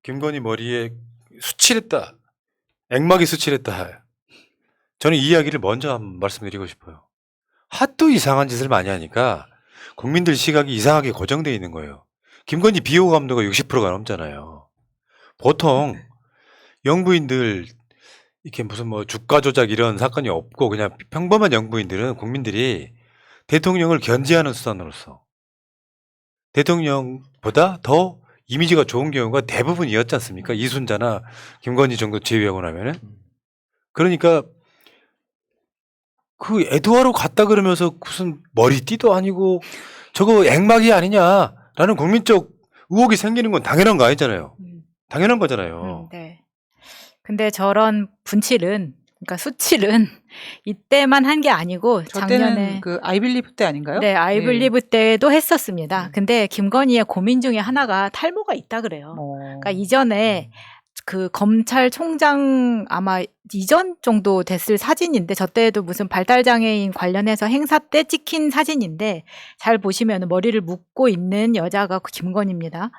김건희 머리에 수칠했다. 액막이 수칠했다. 저는 이 이야기를 먼저 한번 말씀드리고 싶어요. 하도 이상한 짓을 많이 하니까 국민들 시각이 이상하게 고정되어 있는 거예요. 김건희 비호감도가 60%가 넘잖아요. 보통 영부인들 이렇게 무슨 뭐 주가 조작 이런 사건이 없고 그냥 평범한 영부인들은 국민들이 대통령을 견제하는 수단으로서 대통령보다 더 이미지가 좋은 경우가 대부분이었지 않습니까? 이순자나 김건희 정도 제외하고 나면은. 그러니까 그 에드와로 갔다 그러면서 무슨 머리띠도 아니고 저거 액막이 아니냐라는 국민적 의혹이 생기는 건 당연한 거 아니잖아요. 당연한 거잖아요. 네. 근데 저런 분칠은, 그러니까 수칠은 이때만 한 게 아니고 저 작년에 때는 그 아이빌리브 때 아닌가요? 네, 아이블리브 때도 했었습니다. 근데 김건희의 고민 중에 하나가 탈모가 있다 그래요. 그러니까 이전에 그 검찰총장 아마 이전 정도 됐을 사진인데 저 때도 무슨 발달장애인 관련해서 행사 때 찍힌 사진인데 잘 보시면 머리를 묶고 있는 여자가 김건희입니다.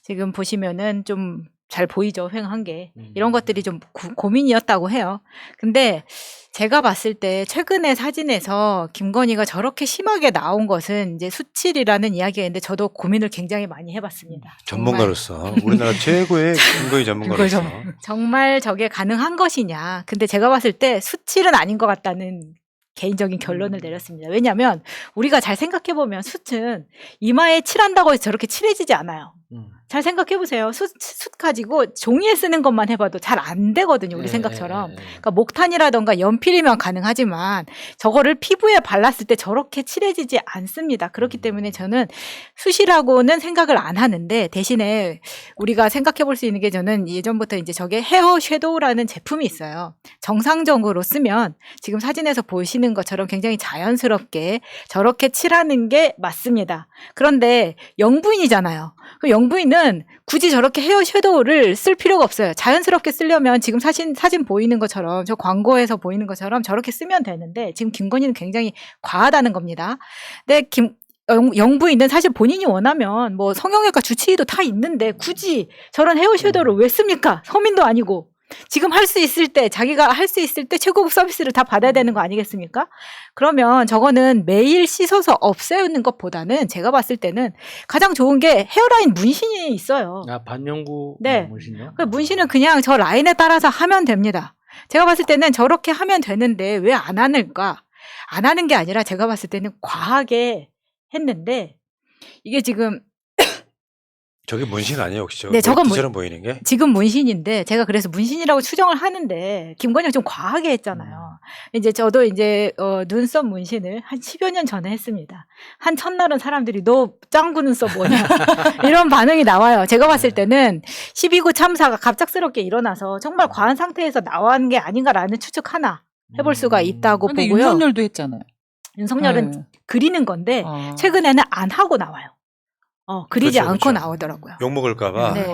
지금 보시면은 좀 잘 보이죠, 휑한 게. 이런 것들이 좀 고민이었다고 해요. 근데 제가 봤을 때 최근에 사진에서 김건희가 저렇게 심하게 나온 것은 이제 수칠이라는 이야기가 있는데 저도 고민을 굉장히 많이 해봤습니다. 전문가로서 우리나라 최고의 김건희 전문가로서 정말 저게 가능한 것이냐. 근데 제가 봤을 때 수칠은 아닌 것 같다는 개인적인 결론을 내렸습니다. 왜냐하면 우리가 잘 생각해보면 숯은 이마에 칠한다고 해서 저렇게 칠해지지 않아요. 잘 생각해보세요. 숯 가지고 종이에 쓰는 것만 해봐도 잘 안 되거든요. 우리 생각처럼. 그러니까 목탄이라던가 연필이면 가능하지만 저거를 피부에 발랐을 때 저렇게 칠해지지 않습니다. 그렇기 때문에 저는 숯이라고는 생각을 안 하는데 대신에 우리가 생각해볼 수 있는 게 저는 예전부터 이제 저게 헤어 섀도우라는 제품이 있어요. 정상적으로 쓰면 지금 사진에서 보시는 것처럼 굉장히 자연스럽게 저렇게 칠하는 게 맞습니다. 그런데 영부인이잖아요. 그 영부인은 굳이 저렇게 헤어 섀도우를 쓸 필요가 없어요. 자연스럽게 쓰려면 지금 사진 보이는 것처럼 저 광고에서 보이는 것처럼 저렇게 쓰면 되는데 지금 김건희는 굉장히 과하다는 겁니다. 근데 영부인은 사실 본인이 원하면 뭐 성형외과 주치의도 다 있는데 굳이 저런 헤어 섀도우를 왜 씁니까? 서민도 아니고. 지금 할 수 있을 때 자기가 할 수 있을 때 최고급 서비스를 다 받아야 되는 거 아니겠습니까? 그러면 저거는 매일 씻어서 없애는 것보다는 제가 봤을 때는 가장 좋은 게 헤어라인 문신이 있어요. 아, 반영구 네. 문신이요? 그 문신은 그냥 저 라인에 따라서 하면 됩니다. 제가 봤을 때는 저렇게 하면 되는데 왜 안 하는가? 안 하는 게 아니라 제가 봤을 때는 과하게 했는데 이게 지금 저게 문신 아니에요 혹시? 네, 저건 물티처럼 보이는 게? 지금 문신인데 제가 그래서 문신이라고 추정을 하는데 김건희가 좀 과하게 했잖아요. 이제 저도 이제 눈썹 문신을 한 10여 년 전에 했습니다. 한 첫날은 사람들이 너 짱구 눈썹 뭐냐 이런 반응이 나와요. 제가 봤을 때는 12구 참사가 갑작스럽게 일어나서 정말 과한 상태에서 나온 게 아닌가라는 추측 하나 해볼 수가 있다고 근데 보고요. 윤석열도 했잖아요. 윤석열은 네. 그리는 건데 최근에는 안 하고 나와요. 그리지 그렇죠, 않고 그렇죠. 나오더라고요. 욕먹을까봐. 네.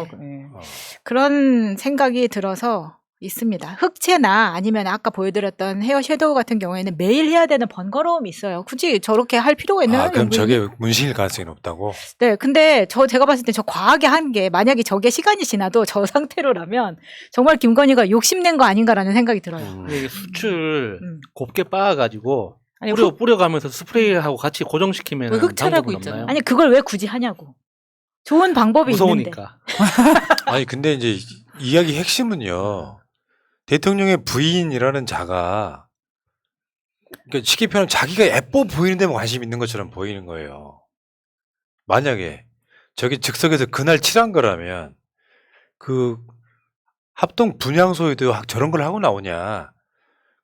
그런 생각이 들어서 있습니다. 흑채나 아니면 아까 보여드렸던 헤어 섀도우 같은 경우에는 매일 해야 되는 번거로움이 있어요. 굳이 저렇게 할 필요가 있나요? 그럼 저게 문신일 가능성이 높다고? 네, 근데 제가 봤을 때 저 과하게 한 게 만약에 저게 시간이 지나도 저 상태로라면 정말 김건희가 욕심낸 거 아닌가라는 생각이 들어요. 근데 이게 수출 곱게 빻아가지고 아니, 뿌려가면서 스프레이하고 같이 고정시키면 그 흑차라고 방법은 있잖아요. 없나요? 아니 그걸 왜 굳이 하냐고. 좋은 방법이 있는데. 무서우니까. 아니 근데 이제 이야기 핵심은요. 대통령의 부인이라는 자가 그러니까 쉽게 표현하면 자기가 예뻐 보이는 데만 관심 있는 것처럼 보이는 거예요. 만약에 저기 즉석에서 그날 칠한 거라면 그 합동 분향소에도 저런 걸 하고 나오냐.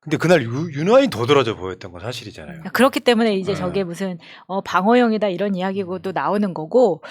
근데 그날 윤화인 도드라져 보였던 건 사실이잖아요. 그렇기 때문에 이제 저게 무슨 방어용이다 이런 이야기고도 나오는 거고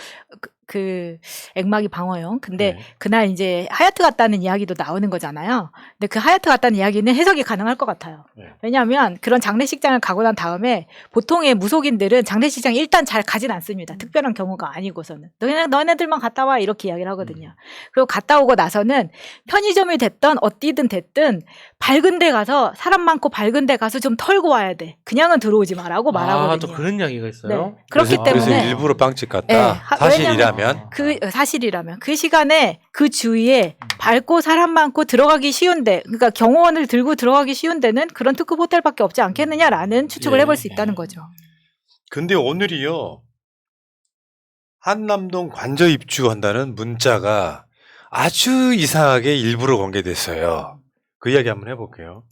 그 액막이 방어용. 근데 그날 이제 하얏트 갔다는 이야기도 나오는 거잖아요. 근데 그 하얏트 갔다는 이야기는 해석이 가능할 것 같아요. 왜냐하면 그런 장례식장을 가고 난 다음에 보통의 무속인들은 장례식장 일단 잘 가진 않습니다. 특별한 경우가 아니고서는. 너네들만 갔다 와 이렇게 이야기를 하거든요. 그리고 갔다 오고 나서는 편의점이 됐든 어디든 됐든 밝은 데 가서 사람 많고 밝은 데 가서 좀 털고 와야 돼. 그냥은 들어오지 마라고 말하거든요. 또 그런 이야기가 있어요? 네. 그렇기 때문에 그래서 일부러 빵집 갔다. 네, 사실이라면 그 사실 사실이라면 그 시간에 그 주위에 밝고 사람 많고 들어가기 쉬운데, 그러니까 경호원을 들고 들어가기 쉬운 데는 그런 특급 호텔밖에 없지 않겠느냐라는 추측을 예. 해볼 수 있다는 거죠. 근데 오늘이요, 한남동 관저 입주한다는 문자가 아주 이상하게 일부러 공개됐어요. 그 이야기 한번 해볼게요.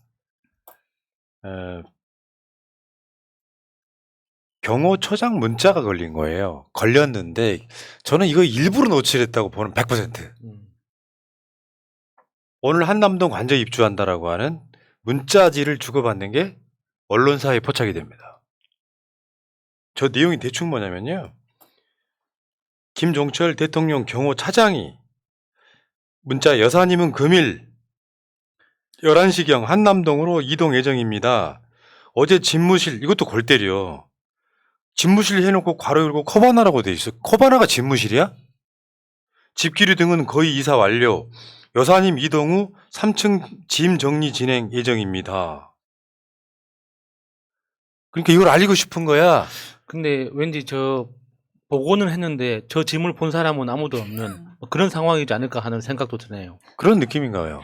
경호처장 문자가 걸린 거예요. 걸렸는데 저는 이거 일부러 노출했다고 보는 100%. 오늘 한남동 관저 입주한다라고 하는 문자지를 주고받는 게 언론사에 포착이 됩니다. 저 내용이 대충 뭐냐면요. 김종철 대통령 경호차장이 문자 여사님은 금일 11시경 한남동으로 이동 예정입니다. 어제 집무실, 이것도 골 때려. 집무실 해놓고 괄호 열고 커바나라고 돼 있어. 커바나가 집무실이야? 집기류 등은 거의 이사 완료. 여사님 이동 후 3층 짐 정리 진행 예정입니다. 그러니까 이걸 알리고 싶은 거야. 근데 왠지 저 보고는 했는데 저 짐을 본 사람은 아무도 없는 그런 상황이지 않을까 하는 생각도 드네요. 그런 느낌인가 봐요.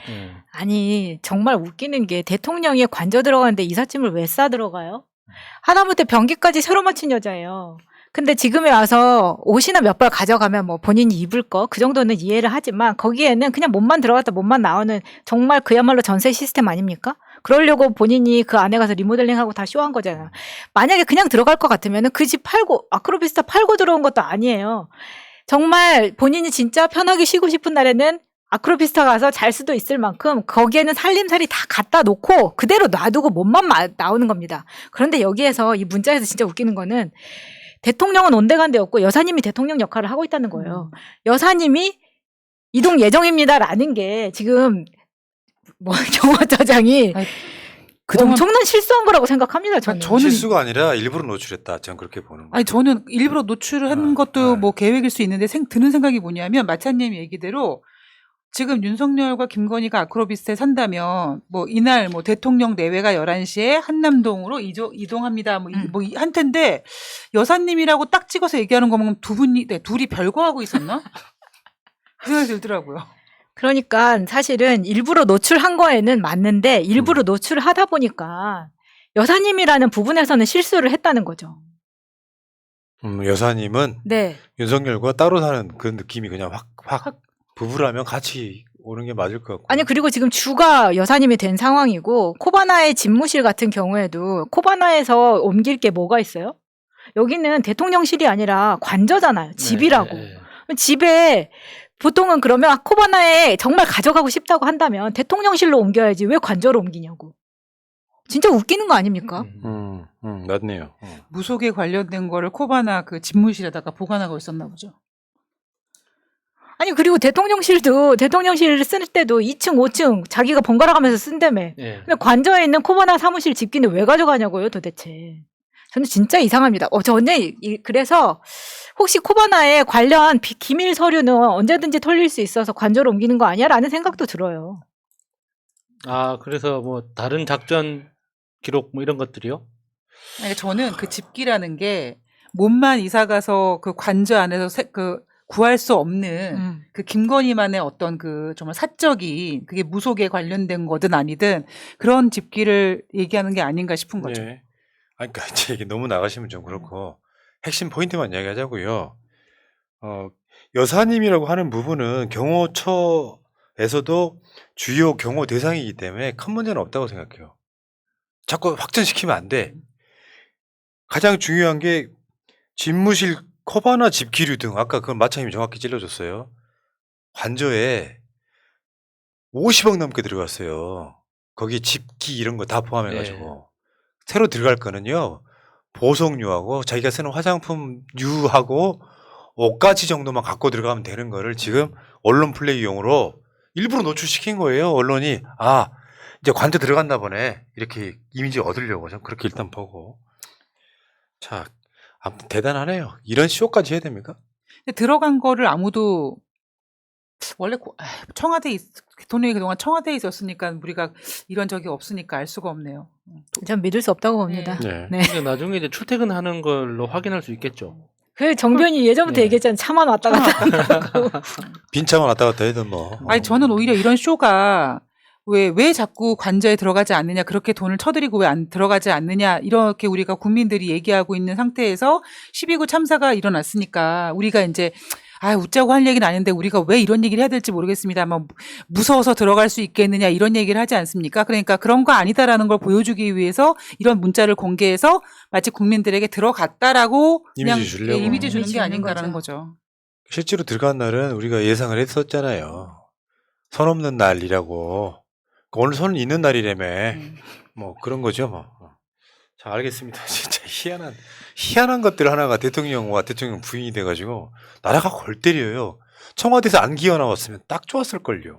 아니 정말 웃기는 게 대통령이 관저 들어가는데 이삿짐을 왜 싸 들어가요? 하다못해 변기까지 새로 맞춘 여자예요. 근데 지금에 와서 옷이나 몇 벌 가져가면 뭐 본인이 입을 거 그 정도는 이해를 하지만 거기에는 그냥 몸만 들어갔다 몸만 나오는 정말 그야말로 전세 시스템 아닙니까? 그러려고 본인이 그 안에 가서 리모델링하고 다 쇼한 거잖아요. 만약에 그냥 들어갈 것 같으면 그 집 팔고 아크로비스타 팔고 들어온 것도 아니에요. 정말 본인이 진짜 편하게 쉬고 싶은 날에는 아크로비스타 가서 잘 수도 있을 만큼 거기에는 살림살이 다 갖다 놓고 그대로 놔두고 몸만 나오는 겁니다. 그런데 여기에서 이 문자에서 진짜 웃기는 거는 대통령은 온데간데 없고 여사님이 대통령 역할을 하고 있다는 거예요. 여사님이 이동 예정입니다라는 게 지금 뭐 경호처장이 아니, 그동안 엄청난 실수한 거라고 생각합니다. 저는. 저는 실수가 아니라 일부러 노출했다. 저는 그렇게 보는 거예요. 아니 저는 일부러 노출을 한 것도 네. 뭐 계획일 수 있는데 드는 생각이 뭐냐면 마차님 얘기대로 지금 윤석열과 김건희가 아크로비스타에 산다면 뭐 이날 뭐 대통령 내외가 11시에 한남동으로 이동합니다. 뭐 한 텐데 여사님이라고 딱 찍어서 얘기하는 거 보면 둘이 별거하고 있었나? 그 생각이 들더라고요. 그러니까 사실은 일부러 노출한 거에는 맞는데 일부러 노출을 하다 보니까 여사님이라는 부분에서는 실수를 했다는 거죠. 여사님은 네. 윤석열과 따로 사는 그 느낌이 그냥 확 부부라면 같이 오는 게 맞을 것 같고. 아니 그리고 지금 주가 여사님이 된 상황이고 코바나의 집무실 같은 경우에도 코바나에서 옮길 게 뭐가 있어요? 여기는 대통령실이 아니라 관저잖아요. 집이라고. 네. 집에 보통은 그러면 코바나에 정말 가져가고 싶다고 한다면 대통령실로 옮겨야지 왜 관저로 옮기냐고. 진짜 웃기는 거 아닙니까? 맞네요. 무속에 관련된 거를 코바나 그 집무실에다가 보관하고 있었나 보죠. 아니 그리고 대통령실도 대통령실 쓸 때도 2층, 5층 자기가 번갈아 가면서 쓴다며. 네. 근데 관저에 있는 코바나 사무실 집기는 왜 가져가냐고요, 도대체. 저는 진짜 이상합니다. 저는 그래서 혹시 코바나에 관련 기밀 서류는 언제든지 털릴 수 있어서 관저로 옮기는 거 아니야라는 생각도 들어요. 아 그래서 뭐 다른 작전 기록 뭐 이런 것들이요? 아니, 저는 그 집기라는 게 몸만 이사 가서 그 관저 안에서 구할 수 없는 그 김건희만의 어떤 그 정말 사적인 그게 무속에 관련된 거든 아니든 그런 집기를 얘기하는 게 아닌가 싶은 거죠. 네. 아니, 그러니까 이제 이게 너무 나가시면 좀 그렇고 핵심 포인트만 이야기하자고요. 여사님이라고 하는 부분은 경호처에서도 주요 경호 대상이기 때문에 큰 문제는 없다고 생각해요. 자꾸 확전시키면 안 돼. 가장 중요한 게 집무실 커바나 집기류 등 아까 그 마차님이 정확히 찔러줬어요. 관저에 50억 넘게 들어갔어요. 거기 집기 이런 거 다 포함해가지고 새로 들어갈 거는요 보석류하고 자기가 쓰는 화장품류하고 옷가지 정도만 갖고 들어가면 되는 거를 지금 언론 플레이용으로 일부러 노출시킨 거예요. 언론이 이제 관저 들어갔나 보네 이렇게 이미지 얻으려고 저는 그렇게 일단 보고. 자, 아무튼 대단하네요. 이런 쇼까지 해야 됩니까? 근데 들어간 거를 아무도 원래 대통령이 그동안 청와대에 있었으니까 우리가 이런 적이 없으니까 알 수가 없네요. 전 믿을 수 없다고 봅니다. 네. 네. 근데 나중에 이제 출퇴근하는 걸로 확인할 수 있겠죠. 그 정변이 예전부터 네. 얘기했잖아요. 차만 왔다 갔다 하고. 빈차만 왔다 갔다 해도 뭐. 아니 저는 오히려 이런 쇼가 왜 자꾸 관저에 들어가지 않느냐 그렇게 돈을 쳐드리고 왜 안 들어가지 않느냐 이렇게 우리가 국민들이 얘기하고 있는 상태에서 12구 참사가 일어났으니까 우리가 이제 웃자고 할 얘기는 아닌데 우리가 왜 이런 얘기를 해야 될지 모르겠습니다만 무서워서 들어갈 수 있겠느냐 이런 얘기를 하지 않습니까? 그러니까 그런 거 아니다라는 걸 보여주기 위해서 이런 문자를 공개해서 마치 국민들에게 들어갔다라고 그냥 이미지 주려고. 이미지 주는 이미지 게 주는 아닌가라는 거죠. 실제로 들어간 날은 우리가 예상을 했었잖아요. 선 없는 날이라고. 오늘 선 있는 날이라며. 뭐 그런 거죠. 뭐. 자, 알겠습니다. 진짜 희한한 것들 하나가 대통령과 대통령 부인이 돼가지고 나라가 골 때려요. 청와대에서 안 기어 나왔으면 딱 좋았을걸요.